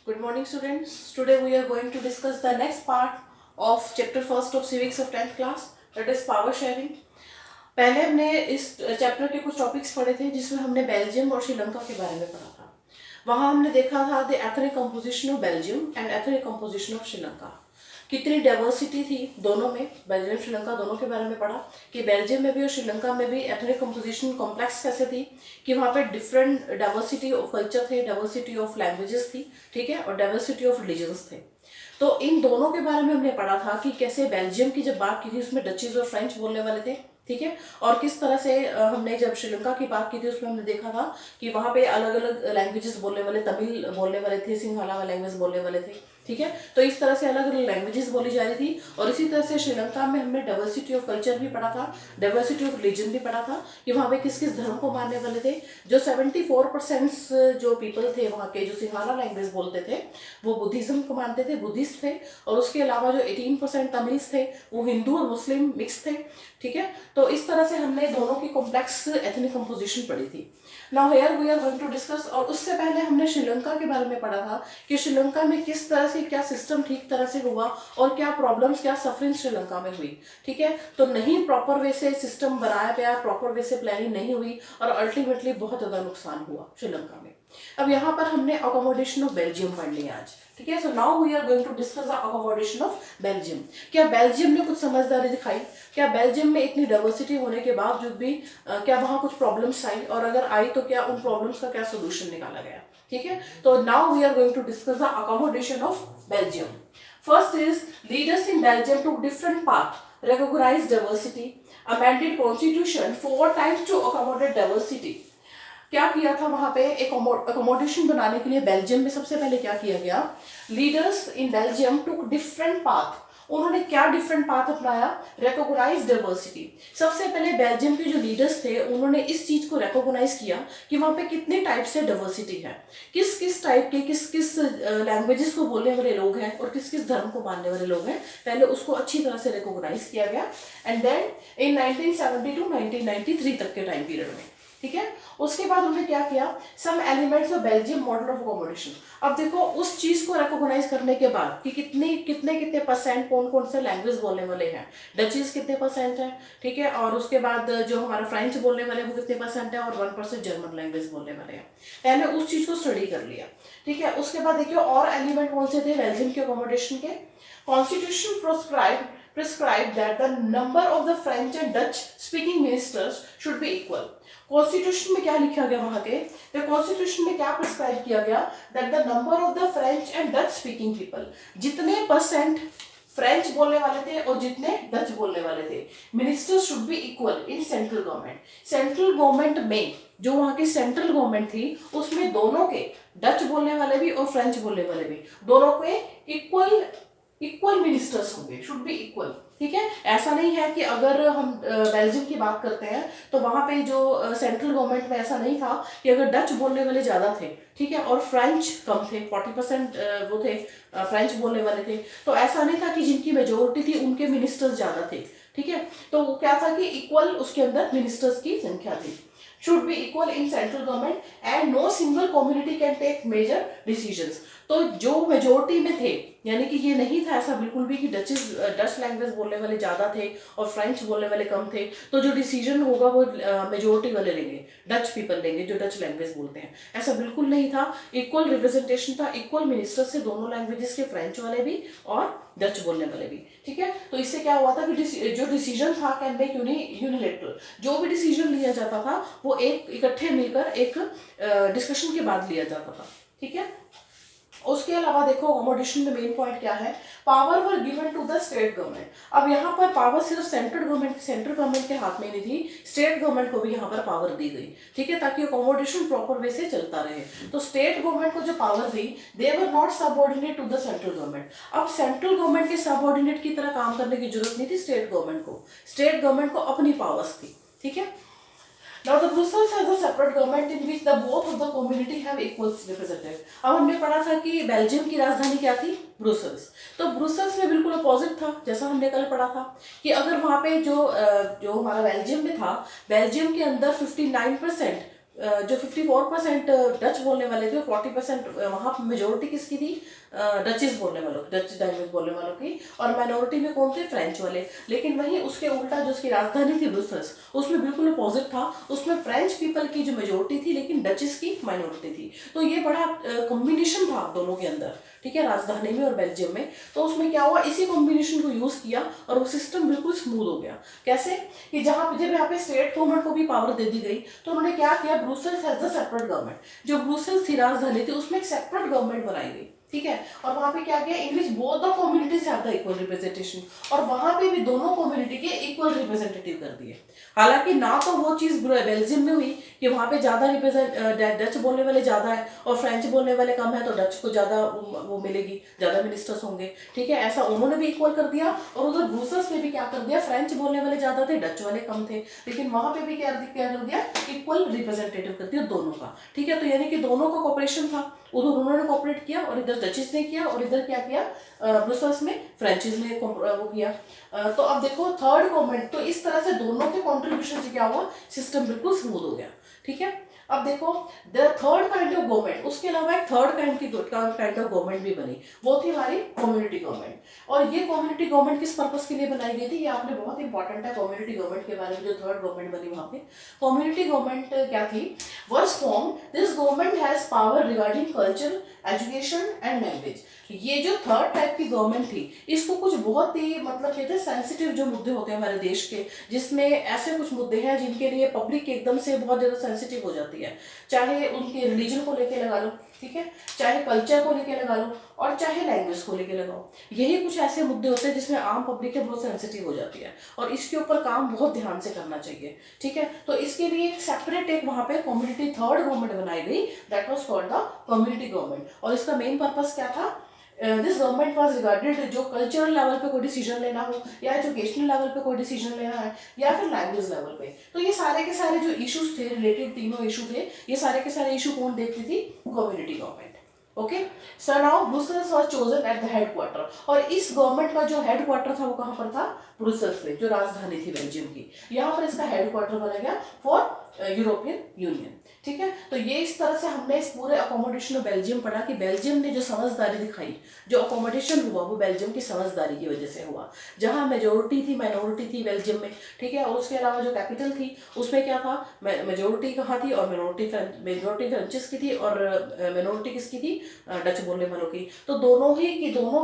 Good morning, students. Today we are going to discuss the next part of chapter first of civics of 10th class, that is power sharing. पहले हमने इस chapter के कुछ topics पढ़े थे जिसमें हमने बेल्जियम और श्रीलंका के बारे में पढ़ा था। वहां हमने देखा था the ethnic composition of Belgium and ethnic composition of Sri Lanka, कितनी डाइवर्सिटी थी दोनों में, बेल्जियम श्रीलंका दोनों के बारे में पढ़ा कि बेल्जियम में भी और श्रीलंका में भी एथनिक कंपोजिशन कॉम्प्लेक्स कैसे थी, कि वहाँ पे डिफरेंट डाइवर्सिटी ऑफ कल्चर थे, डाइवर्सिटी ऑफ लैंग्वेजेस थी, ठीक है, और डाइवर्सिटी ऑफ रिलीजन्स थे। तो इन दोनों के बारे में हमने पढ़ा था कि कैसे बेल्जियम की जब बात की थी उसमें डचीज और फ्रेंच बोलने वाले थे, ठीक है, और किस तरह से हमने जब श्रीलंका की बात की थी उसमें हमने देखा था कि वहाँ पे अलग अलग लैंग्वेजेस बोलने वाले, तमिल बोलने वाले थे, सिंहला लैंग्वेज बोलने वाले थे, ठीक है। तो इस तरह से अलग अलग लैंग्वेजेस बोली जा रही थी। और इसी तरह से श्रीलंका में हमने डाइवर्सिटी ऑफ कल्चर भी पढ़ा था, डाइवर्सिटी ऑफ रिलीजन भी पढ़ा था कि वहाँ पे किस किस धर्म को मानने वाले थे। जो 74% जो पीपल थे वहाँ के जो सिंहला लैंग्वेज बोलते थे वो बुद्धिज्म को मानते थे, बुद्धिस्ट थे, और उसके अलावा जो 18% तमिल्स थे वो हिंदू और मुस्लिम मिक्स थे, ठीक है। तो इस तरह से हमने दोनों की कॉम्प्लेक्स एथनिक कंपोजिशन पढ़ी थी। Now here we are going to discuss. और उससे पहले हमने श्रीलंका के बारे में पढ़ा था कि श्रीलंका में किस तरह से क्या सिस्टम ठीक तरह से हुआ और क्या प्रॉब्लम्स, क्या सफरिंग श्रीलंका में हुई, ठीक है। तो नहीं प्रॉपर वे से सिस्टम बनाया गया, प्रॉपर वे से प्लानिंग नहीं हुई और अल्टीमेटली बहुत ज़्यादा नुकसान हुआ श्रीलंका में। अब यहाँ पर हमने अकोमोडेशन ऑफ बेल्जियम पढ़ लिया आज, ठीक है। So now we are going to discuss the accommodation of Belgium. क्या बेल्जियम ने कुछ समझदारी दिखाई? क्या बेल्जियम में इतनी डाइवर्सिटी होने के बावजूद भी क्या वहाँ कुछ प्रॉब्लम्स आई, और अगर आई तो क्या उन प्रॉब्लम्स का क्या सोल्यूशन निकाला गया, ठीक है। तो now we are going to discuss the accommodation of Belgium. First is leaders in Belgium to different path, recognize diversity, amended constitution 4 times to accommodate diversity। क्या किया था वहां पे एक अकोमोडेशन बनाने के लिए बेल्जियम में? सबसे पहले क्या किया गया, leaders in Belgium took different path. उन्होंने क्या डिफरेंट पाथ अपनाया? Recognize diversity. सबसे पहले बेल्जियम के जो लीडर्स थे उन्होंने इस चीज को रिकॉग्नाइज किया कि वहां पे कितने टाइप से डाइवर्सिटी है, किस किस टाइप के, किस किस लैंग्वेजेस को बोलने वाले लोग हैं और किस किस धर्म को मानने वाले लोग हैं। पहले उसको अच्छी तरह से रिकॉग्नाइज किया गया एंड देन इन 1970 टू 1993 तक के टाइम पीरियड में, ठीक है। उसके बाद उन्होंने क्या किया, some elements of Belgium model of accommodation. अब देखो उस चीज को रिकॉग्नाइज करने के बाद कि कितने कितने परसेंट कौन कौन से लैंग्वेज बोलने वाले हैं, डचीज कितने परसेंट है, ठीक है, और उसके बाद जो हमारा फ्रेंच बोलने वाले वो कितने परसेंट है, और 1% जर्मन लैंग्वेज बोलने वाले हैं। पहले उस चीज को स्टडी कर लिया, ठीक है। उसके बाद देखिए और एलिमेंट कौन से थे बेल्जियम के अकोमोडेशन के। Constitution prescribed that the number of the French and Dutch speaking ministers should be equal। Constitution में क्या लिखा गया वहां के, तो कॉन्स्टिट्यूशन में क्या प्रिस्क्राइब किया गया, that the number of the French and Dutch speaking people, जितने परसेंट फ्रेंच बोलने वाले थे और जितने डच बोलने वाले थे, ministers should be equal in central government. Central government में जो वहां की सेंट्रल गवर्नमेंट थी उसमें दोनों के, डच बोलने वाले भी और फ्रेंच बोलने वाले भी, दोनों के इक्वल मिनिस्टर्स होंगे, शुड बी इक्वल, ठीक है। ऐसा नहीं है कि अगर हम बेल्जियम की बात करते हैं तो वहां पे जो सेंट्रल गवर्नमेंट में ऐसा नहीं था कि अगर डच बोलने वाले ज्यादा थे, ठीक है, और फ्रेंच कम थे, 40% वो थे फ्रेंच बोलने वाले थे, तो ऐसा नहीं था कि जिनकी मेजोरिटी थी उनके मिनिस्टर्स ज्यादा थे, ठीक है। तो क्या था कि इक्वल उसके अंदर मिनिस्टर्स की संख्या थी। should be equal in central government and no single community can take major decisions। तो जो मेजोरिटी में थे, यानी कि ये नहीं था ऐसा बिल्कुल भी कि डच लैंग्वेज बोलने वाले ज्यादा थे और फ्रेंच बोलने वाले कम थे, तो जो डिसीजन होगा वो मेजोरिटी वाले लेंगे, डच पीपल लेंगे जो डच लैंग्वेज बोलते हैं। ऐसा बिल्कुल नहीं था, इक्वल रिप्रेजेंटेशन था, इक्वल मिनिस्टर से दोनों लैंग्वेजेस के, फ्रेंच वाले भी और डच बोलने वाले भी, ठीक है। तो इससे क्या हुआ था कि जो डिसीजन था कैन मेक यूनिलेटरल, जो भी डिसीजन लिया जाता था वो एक इकट्ठे मिलकर एक डिस्कशन के बाद लिया जाता था, ठीक है। उसके अलावा देखो अकोमोडेशन में मेन पॉइंट क्या है, power were given to the state government. अब यहाँ पर पावर सिर्फ सेंट्रल गवर्नमेंट के हाथ में नहीं थी, स्टेट गवर्नमेंट को भी यहाँ पर पावर दी गई, ठीक है, ताकि अकोमोडेशन प्रॉपर वे से चलता रहे। तो स्टेट गवर्नमेंट को जो पावर दी, they were not subordinate to the central government. अब सेंट्रल गवर्नमेंट के सबऑर्डिनेट की तरह काम करने की जरूरत नहीं थी स्टेट गवर्नमेंट को, स्टेट गवर्नमेंट को अपनी पावर्स थी, ठीक है। Now the Brussels has a separate government in which the both of the community have equal representative। अब हमने पढ़ा था कि बेल्जियम की राजधानी क्या थी, ब्रुसेल्स। तो ब्रुसेल्स में बिल्कुल अपोजिट था, जैसा हमने कल पढ़ा था कि अगर वहाँ पे जो हमारा बेल्जियम में था, बेल्जियम के अंदर 59% जो 54% डच बोलने वाले थे, 40% वहाँ मेजोरिटी किसकी थी, डचेस बोलने वालों की, डच लैंग्वेज बोलने वालों की, और माइनॉरिटी में कौन थे, फ्रेंच वाले। लेकिन वहीं उसके उल्टा जो उसकी राजधानी थी ब्रुसेल्स, उसमें बिल्कुल अपोजिट था, उसमें फ्रेंच पीपल की जो मेजोरिटी थी लेकिन डचेस की माइनॉरिटी थी। तो ये बड़ा कॉम्बिनेशन था दोनों के अंदर, ठीक है, राजधानी में और बेल्जियम में। तो उसमें क्या हुआ, इसी कॉम्बिनेशन को यूज किया और वो सिस्टम बिल्कुल स्मूथ हो गया। कैसे कि जहां पे जब यहाँ पे स्टेट गवर्नमेंट को भी पावर दे दी गई, तो उन्होंने क्या किया, Brussels has a separate government. जो ब्रुसेल्स थी राजधानी थी, उसमें एक सेपरेट गवर्नमेंट बनाई गई, ठीक है। और वहां पे क्या किया, English both the communities have the equal representation, और वहां पे भी दोनों कम्युनिटी के इक्वल रिप्रेजेंटेटिव कर दिए। हालांकि ना तो वो चीज बेल्जियम में हुई कि वहां पे ज्यादा रिप्रेजेंट डच बोलने वाले ज्यादा है और फ्रेंच बोलने वाले कम है, तो डच को ज्यादा वो मिलेगी, ज्यादा मिनिस्टर्स होंगे, ठीक है, ऐसा उन्होंने भी इक्वल कर दिया। और उधर ब्रूसेल्स में भी क्या कर दिया, फ्रेंच बोलने वाले ज्यादा थे, डच वाले कम थे, लेकिन वहां पे भी क्या कर दिया, इक्वल रिप्रेजेंटेटिव कर दिया दोनों का, ठीक है। तो यानी कि दोनों का कॉपरेशन था, उधर उन्होंने कॉपरेट किया और इधर डचेस ने किया, और इधर क्या किया, ब्रुसेल्स में फ्रेंचेस ने वो किया। तो अब देखो थर्ड गवर्नमेंट, तो इस तरह से दोनों के कॉन्ट्रीब्यूशन से क्या हुआ, सिस्टम बिल्कुल स्मूथ हो गया, ठीक है। अब देखो the third kind of government, उसके अलावा एक थर्ड काइंड ऑफ गवर्नमेंट भी बनी, वो थी हमारी कम्युनिटी गवर्नमेंट। और ये कम्युनिटी गवर्नमेंट किस पर्पस के लिए बनाई गई थी, ये आपने बहुत इंपॉर्टेंट है कम्युनिटी गवर्नमेंट के बारे में, जो थर्ड गवर्नमेंट बनी वहां पे। कम्युनिटी गवर्नमेंट क्या थी, was form this government has power regarding culture, education and language. ये जो थर्ड टाइप की गवर्नमेंट थी, इसको कुछ बहुत ही मतलब कहते हैं सेंसिटिव जो मुद्दे होते हैं हमारे देश के, जिसमें ऐसे कुछ मुद्दे हैं जिनके लिए पब्लिक एकदम से बहुत ज्यादा सेंसिटिव हो जाती है, चाहे उनके रिलीजन को लेके लगा लो, ठीक है, चाहे कल्चर को लेके लगा लो, और चाहे लैंग्वेज को लेके लगाओ। यही कुछ ऐसे मुद्दे होते हैं जिसमें आम पब्लिक बहुत सेंसिटिव हो जाती है, और इसके ऊपर काम बहुत ध्यान से करना चाहिए, ठीक है। तो इसके लिए एक सेपरेट एक वहां पे कम्युनिटी थर्ड गवर्नमेंट बनाई गई, that was called the community government. और इसका मेन पर्पस क्या था, दिस गवर्नमेंट वाज रिगार्डेड, जो कल्चरल लेवल पे कोई डिसीजन लेना हो, या एजुकेशनल लेवल पे कोई डिसीजन लेना है, या फिर लैंग्वेज लेवल पे, तो ये सारे के सारे जो इश्यूज थे रिलेटेड, तीनों इशू थे, ये सारे के सारे इशू कौन देखती थी, community government. Okay, so now Brussels was chosen at the headquarter, और इस गवर्नमेंट का जो हेडक्वार्टर था वो कहाँ पर था, ब्रुसेल्स में, जो राजधानी थी बेल्जियम की, यहाँ पर इसका हेडक्वार्टर बना गया फॉर यूरोपियन यूनियन, ठीक है। तो ये इस तरह से हमने इस पूरे अकोमोडेशन ऑफ बेल्जियम पढ़ा कि बेल्जियम ने जो समझदारी दिखाई, जो अकोमोडेशन हुआ वो बेल्जियम की समझदारी की वजह से हुआ, जहां मेजोरिटी थी माइनॉरिटी थी बेल्जियम में, ठीक है। और उसके अलावा जो कैपिटल थी उसमें क्या था, मेजोरिटी कहाँ थी, और मेजोरिटी फ्रेंचेस की थी, और मिनोरिटी किसकी थी, डच बोलने वालों की। तो दोनों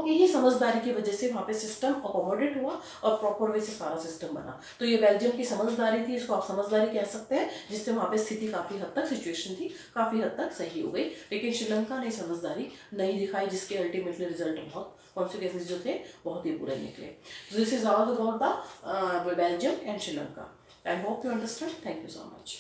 की ही समझदारी की वजह से वहाँ पे सिस्टम अकोमोडेट हुआ और प्रॉपर वे से सारा सिस्टम बना। तो ये बेल्जियम की समझदारी थी, इसको आप समझदारी कह सकते हैं, जिससे वहाँ पे स्थिति काफी हद तक, सिचुएशन थी काफी हद तक सही हो गई। लेकिन श्रीलंका ने समझदारी नहीं दिखाई, जिसके अल्टीमेटली रिजल्ट बहुत कॉन्सिक्वेंसेस जो थे बहुत ही बुरे निकले। This is all about the Belgium and Sri Lanka. I hope you understand. Thank you so much.